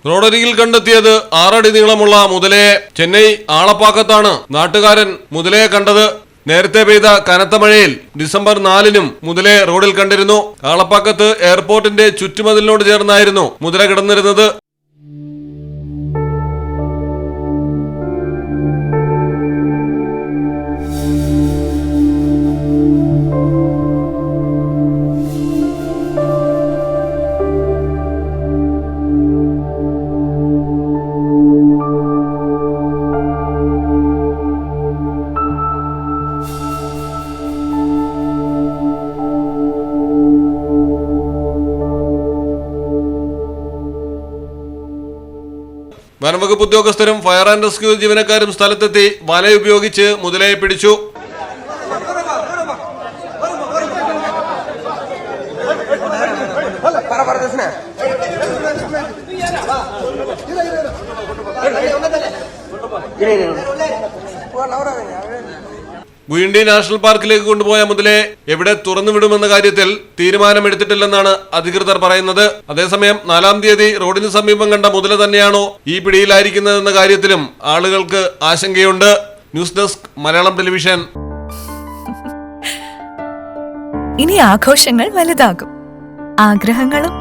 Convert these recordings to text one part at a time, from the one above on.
റോഡരികിൽ കണ്ടെത്തിയത് 6 അടി നീളമുള്ള മുതലയെ ചെന്നൈ ആളപ്പാക്കത്താണ് നാട്ടുകാരൻ മുതലയെ കണ്ടത്. നേരത്തെ പെയ്ത കനത്ത മഴയിൽ ഡിസംബർ 4-നും മുതലയെ റോഡിൽ കണ്ടിരുന്നു. ആളപ്പാക്കത്ത് എയർപോർട്ടിന്റെ ചുറ്റുമതിലിനോട് ചേർന്നായിരുന്നു മുതല കിടന്നിരുന്നത്. വനംവകുപ്പ് ഉദ്യോഗസ്ഥരും ഫയർ ആൻഡ് റെസ്ക്യൂ ജീവനക്കാരും സ്ഥലത്തെത്തി വലയുപയോഗിച്ച് മുതലയെ പിടിച്ചു. ഗുയിൻഡി നാഷണൽ പാർക്കിലേക്ക് കൊണ്ടുപോയ മുതലയെ എവിടെ തുറന്നുവിടുമെന്ന കാര്യത്തിൽ തീരുമാനമെടുത്തിട്ടില്ലെന്നാണ് അധികൃതർ പറയുന്നത്. അതേസമയം 4-ാം തീയതി റോഡിന് സമീപം കണ്ട മുതല തന്നെയാണോ ഈ പിടിയിലായിരിക്കുന്നതെന്ന കാര്യത്തിലും ആളുകൾക്ക് ആശങ്കയുണ്ട്. News desk Malayalam television. ഇനി ആഘോഷങ്ങൾ വലുതാകും, ആഗ്രഹങ്ങളും.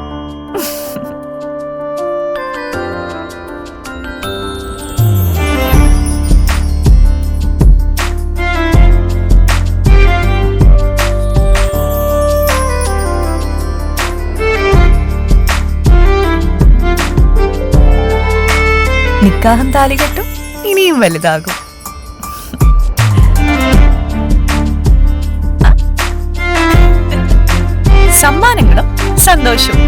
നിക്കാഹും താലികെട്ടും ഇനിയും വലുതാകും. സമ്മാനങ്ങളും സന്തോഷവും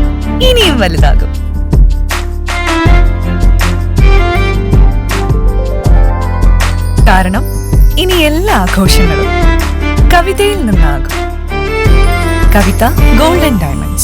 ഇനിയും വലുതാകും. കാരണം ഇനി എല്ലാ ആഘോഷങ്ങളും കവിതയിൽ നിന്നാകും. കവിത ഗോൾഡൻ ഡയമണ്ട്.